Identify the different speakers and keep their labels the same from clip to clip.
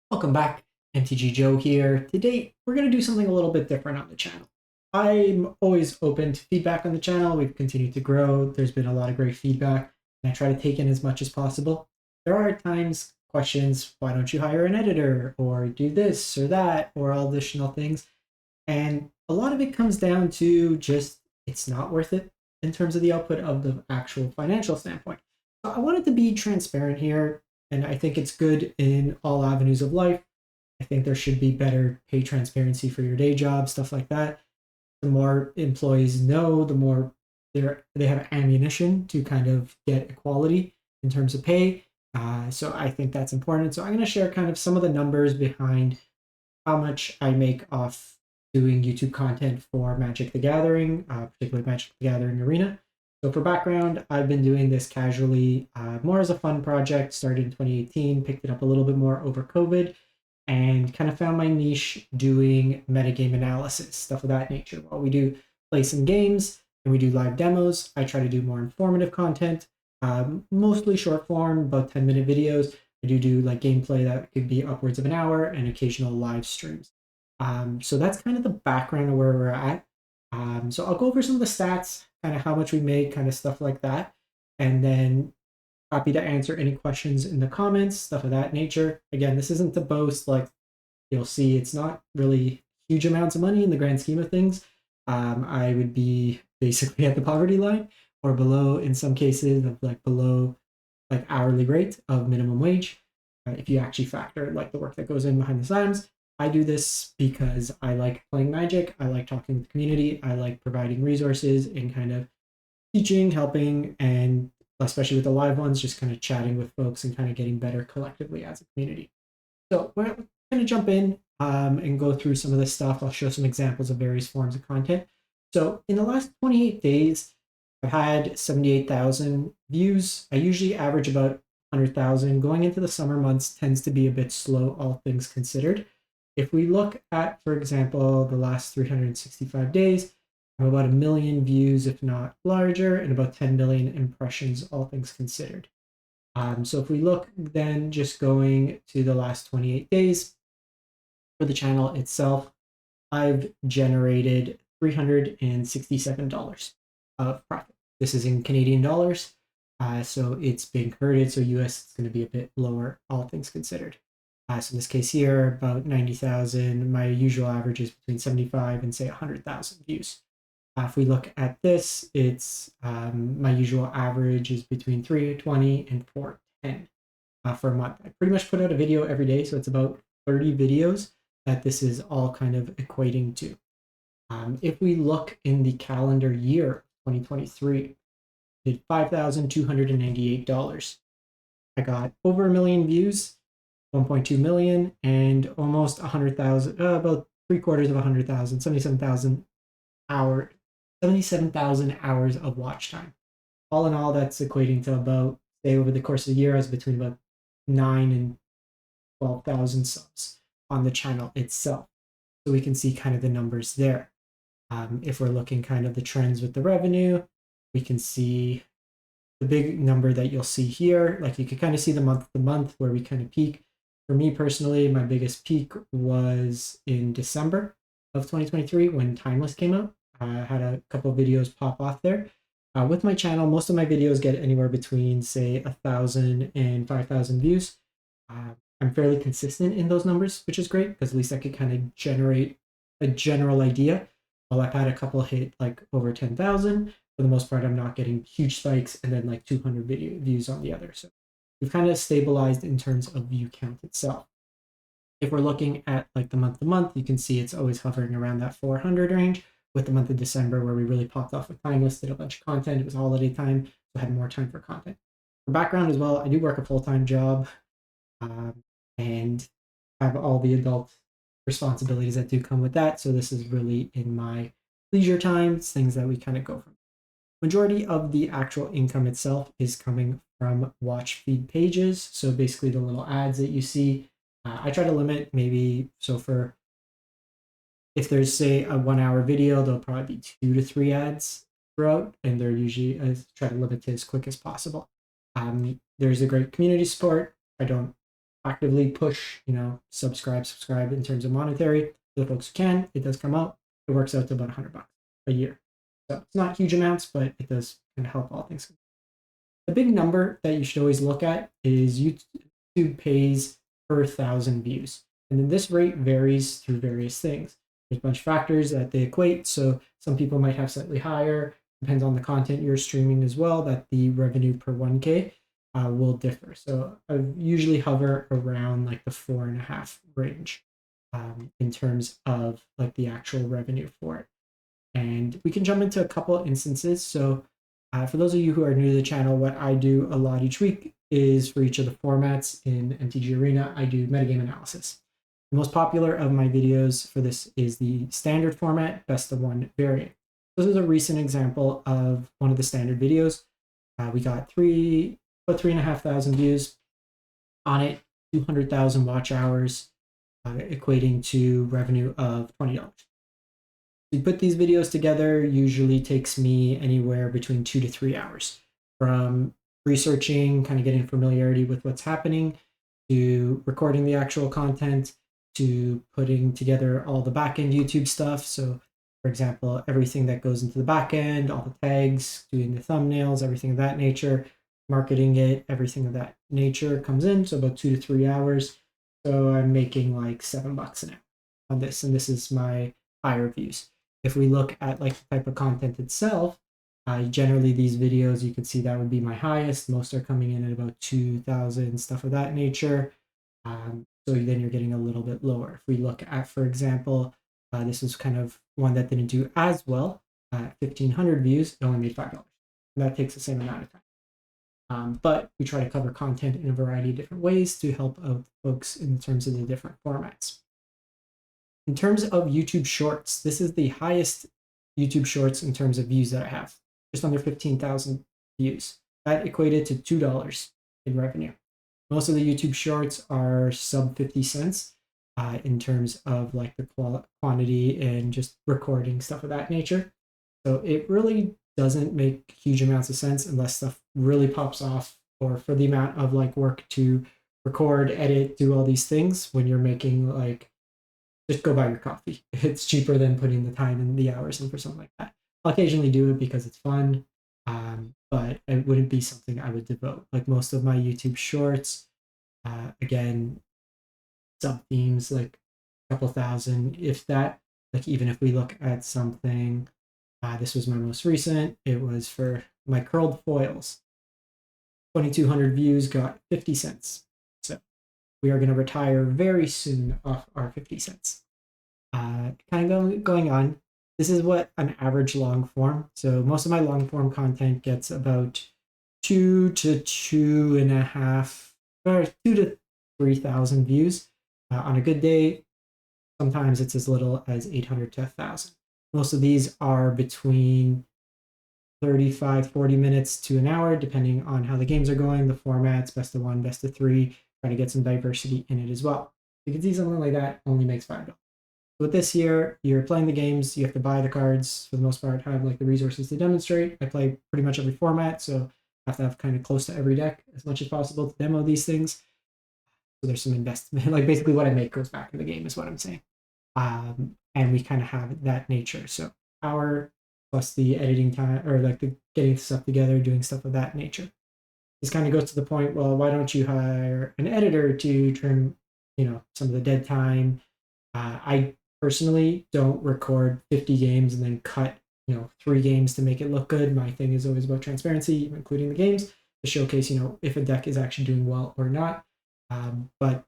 Speaker 1: Welcome back, MTG Joe here. Today, we're going to do something a little bit different on the channel. I'm always open to feedback on the channel. We've continued to grow. There's been a lot of great feedback, and I try to take in as much as possible. There are times questions, why don't you hire an editor, or do this or that, or all additional things. And a lot of it comes down to just it's not worth it in terms of the output of the actual financial standpoint. So I wanted to be transparent here, and I think it's good in all avenues of life. I think there should be better pay transparency for your day job, stuff like that. The more employees know, the more they have ammunition to kind of get equality in terms of pay. So I think that's important. So I'm going to share kind of some of the numbers behind how much I make off doing YouTube content for Magic the Gathering, particularly Magic the Gathering Arena. So for background, I've been doing this casually, more as a fun project, started in 2018, picked it up a little bit more over COVID, and kind of found my niche doing metagame analysis, stuff of that nature. While we do play some games and we do live demos, I try to do more informative content, mostly short form, about 10-minute videos. I do like gameplay that could be upwards of an hour and occasional live streams. So that's kind of the background of where we're at. So I'll go over some of the stats, kind of how much we make, kind of stuff like that. And then happy to answer any questions in the comments, stuff of that nature. Again, this isn't to boast, like you'll see, it's not really huge amounts of money in the grand scheme of things. I would be basically at the poverty line or below in some cases of like below like hourly rate of minimum wage. If you actually factor like the work that goes in behind the scenes, I do this because I like playing Magic. I like talking with the community. I like providing resources and kind of teaching, helping, and especially with the live ones, just kind of chatting with folks and kind of getting better collectively as a community. So we're going to jump in and go through some of this stuff. I'll show some examples of various forms of content. So in the last 28 days, I've had 78,000 views. I usually average about 100,000. Going into the summer months tends to be a bit slow, all things considered. If we look at, for example, the last 365 days, I have about 1 million views, if not larger, and about 10 million impressions, all things considered. So if we look then just going to the last 28 days for the channel itself, I've generated $367 of profit. This is in Canadian dollars. So it's being converted. So US is going to be a bit lower, all things considered. So in this case here, about 90,000. My usual average is between 75 and say 100,000 views. If we look at this, it's my usual average is between 320 and 410 for a month. I pretty much put out a video every day, so it's about 30 videos that this is all kind of equating to. If we look in the calendar year 2023, I did $5,298. I got over 1 million views, 1.2 million, and almost 100,000, about 3/4 of 100,000, 77,000 hours of watch time. All in all, that's equating to about, say, over the course of the year, I was between about 9 and 12,000 subs on the channel itself. So we can see kind of the numbers there. If we're looking kind of the trends with the revenue, we can see the big number that you'll see here. Like you could kind of see the month to month where we kind of peak. For me personally, my biggest peak was in December of 2023 when Timeless came out. I had a couple of videos pop off there. With my channel, most of my videos get anywhere between, say, 1,000 and 5,000 views. I'm fairly consistent in those numbers, which is great because at least I could kind of generate a general idea. While I've had a couple hit like over 10,000, for the most part, I'm not getting huge spikes and then like 200 video views on the other. So we've kind of stabilized in terms of view count itself. If we're looking at like the month to month, you can see it's always hovering around that 400 range, with the month of December where we really popped off with Timeless, did a bunch of content. It was holiday time, so I had more time for content. For background as well, I do work a full-time job and have all the adult responsibilities that do come with that. So this is really in my leisure time, it's things that we kind of go from. Majority of the actual income itself is coming from watch feed pages. So basically the little ads that you see, I try to limit maybe, so for if there's say a 1 hour video, there'll probably be 2 to 3 ads throughout, and they're usually try to limit it as quick as possible. There's a great community support. I don't actively push, subscribe in terms of monetary for the folks who can. It does come out. It works out to about $100 a year. So it's not huge amounts, but it does kind of help all things. The big number that you should always look at is YouTube pays per 1,000 views. And then this rate varies through various things. There's a bunch of factors that they equate. So some people might have slightly higher, depends on the content you're streaming as well, that the revenue per 1K will differ. So I usually hover around like the 4.5 range in terms of like the actual revenue for it. And we can jump into a couple of instances. So for those of you who are new to the channel, what I do a lot each week is for each of the formats in MTG Arena, I do metagame analysis. The most popular of my videos for this is the standard format, best of one variant. This is a recent example of one of the standard videos. We got about 3,500 views on it, 200,000 watch hours, equating to revenue of $20. To put these videos together usually takes me anywhere between 2 to 3 hours, from researching, kind of getting familiarity with what's happening, to recording the actual content, to putting together all the backend YouTube stuff. So for example, everything that goes into the backend, all the tags, doing the thumbnails, everything of that nature, marketing it, everything of that nature comes in. So about 2 to 3 hours. So I'm making like $7 an hour on this, and this is my higher views. If we look at like the type of content itself, generally these videos, you can see that would be my highest. Most are coming in at about 2,000, stuff of that nature. So then you're getting a little bit lower. If we look at, for example, this is kind of one that didn't do as well. 1,500 views, it only made $5. And that takes the same amount of time. But we try to cover content in a variety of different ways to help out folks in terms of the different formats. In terms of YouTube Shorts, this is the highest YouTube Shorts in terms of views that I have, just under 15,000 views. That equated to $2 in revenue. Most of the YouTube Shorts are sub 50 cents in terms of like the quantity and just recording, stuff of that nature. So it really doesn't make huge amounts of sense unless stuff really pops off, or for the amount of like work to record, edit, do all these things when you're making like, just go buy your coffee. It's cheaper than putting the time and the hours in for something like that. I'll occasionally do it because it's fun, but it wouldn't be something I would devote. Like most of my YouTube Shorts, again, sub themes, like a couple thousand, if that. Like even if we look at something, this was my most recent. It was for my curled foils. 2,200 views, got 50 cents. So we are going to retire very soon off our 50 cents. Kind of going on. This is what an average long form. So most of my long form content gets about 2 to 2.5, or 2 to 3,000 views on a good day. Sometimes it's as little as 800 to 1,000. Most of these are between 35, 40 minutes to an hour, depending on how the games are going, the formats, best of one, best of three, try to get some diversity in it as well. You can see something like that only makes $5. With this here, you're playing the games, you have to buy the cards for the most part, have like the resources to demonstrate. I play pretty much every format, so I have to have kind of close to every deck as much as possible to demo these things. So there's some investment, like basically what I make goes back in the game is what I'm saying. And we kind of have that nature. So hour plus the editing time, or like the getting stuff together, doing stuff of that nature. This kind of goes to the point, well, why don't you hire an editor to trim, some of the dead time? I personally don't record 50 games and then cut, 3 games to make it look good. My thing is always about transparency, including the games, to showcase, if a deck is actually doing well or not. But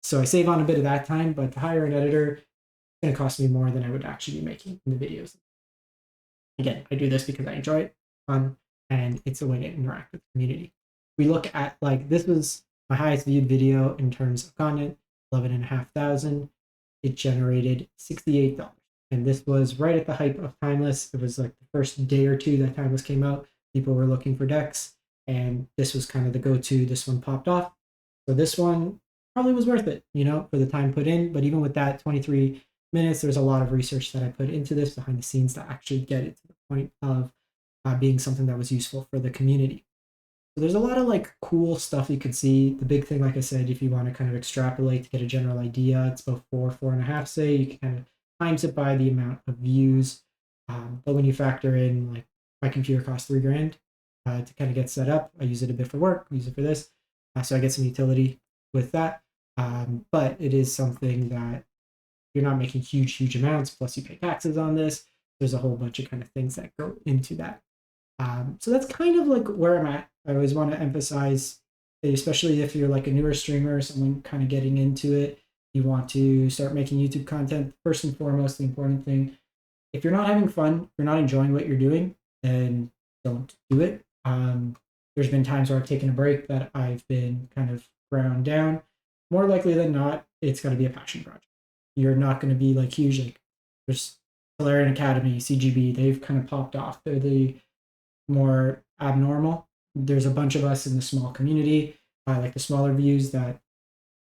Speaker 1: so I save on a bit of that time, but to hire an editor, it's going to cost me more than I would actually be making in the videos. Again, I do this because I enjoy it, fun, and it's a way to interact with the community. We look at like, this was my highest viewed video in terms of content, 11,500. It generated $68. And this was right at the hype of Timeless. It was like the first day or two that Timeless came out. People were looking for decks, and this was kind of the go-to. This one popped off. So this one probably was worth it, for the time put in. But even with that 23 minutes, there's a lot of research that I put into this behind the scenes to actually get it to the point of being something that was useful for the community. So there's a lot of like cool stuff you can see. The big thing, like I said, if you want to kind of extrapolate to get a general idea, it's about 4.5, say. You can kind of times it by the amount of views. But when you factor in like my computer costs $3,000 to kind of get set up, I use it a bit for work, use it for this. So I get some utility with that. But it is something that you're not making huge amounts, plus you pay taxes on this. There's a whole bunch of kind of things that go into that. So that's kind of like where I'm at. I always want to emphasize, especially if you're like a newer streamer, someone kind of getting into it, you want to start making YouTube content. First and foremost, the important thing, if you're not having fun, if you're not enjoying what you're doing, then don't do it. There's been times where I've taken a break that I've been kind of ground down. More likely than not, it's going to be a passion project. You're not going to be like huge. Like there's Valerian Academy, CGB, they've kind of popped off. They're the more abnormal. There's a bunch of us in the small community, like the smaller views, that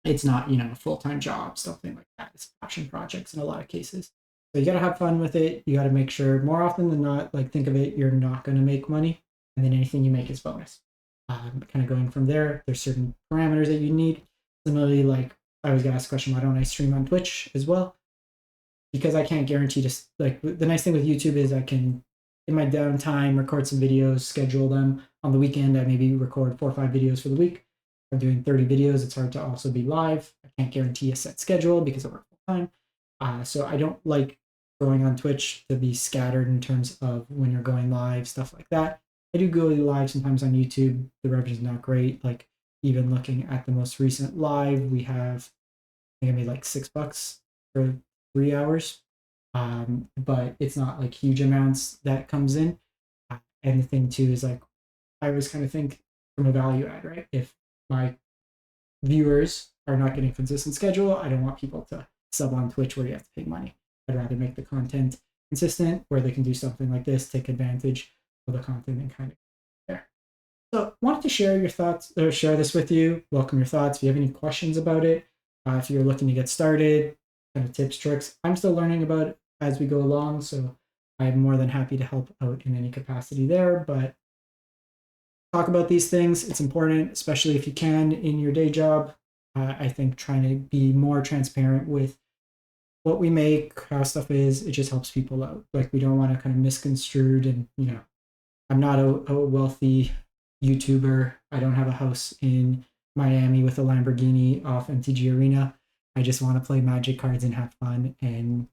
Speaker 1: it's not, a full-time job, something like that. It's passion projects in a lot of cases. So you got to have fun with it. You got to make sure, more often than not, like think of it, you're not going to make money, and then anything you make is bonus. Kind of going from there, there's certain parameters that you need. Similarly, like I always get asked the question, why don't I stream on Twitch as well? Because I can't guarantee just like the nice thing with YouTube is I can in my downtime record some videos, schedule them on the weekend. I maybe record 4 or 5 videos for the week. If I'm doing 30 videos, it's hard to also be live. I can't guarantee a set schedule because I work full time. So I don't like going on Twitch to be scattered in terms of when you're going live, stuff like that. I do go live sometimes on YouTube. The revenue is not great. Like even looking at the most recent live, we have, I think I made like $6 for 3 hours. But it's not like huge amounts that comes in. And the thing too is like, I always kind of think from a value add, right? If my viewers are not getting a consistent schedule, I don't want people to sub on Twitch where you have to pay money. I'd rather make the content consistent where they can do something like this, take advantage of the content and kind of there. So wanted to share your thoughts or share this with you. Welcome your thoughts. If you have any questions about it, if you're looking to get started, kind of tips, tricks. I'm still learning about it as we go along, so I'm more than happy to help out in any capacity there. But talk about these things. It's important, especially if you can in your day job. I think trying to be more transparent with what we make, how stuff is, it just helps people out. Like we don't want to kind of misconstrued and, I'm not a wealthy YouTuber. I don't have a house in Miami with a Lamborghini off MTG Arena. I just want to play Magic cards and have fun and,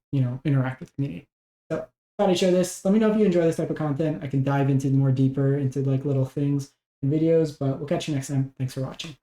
Speaker 1: interact with the community. So thought I'd share this. Let me know if you enjoy this type of content. I can dive into more deeper into like little things in videos, but we'll catch you next time. Thanks for watching.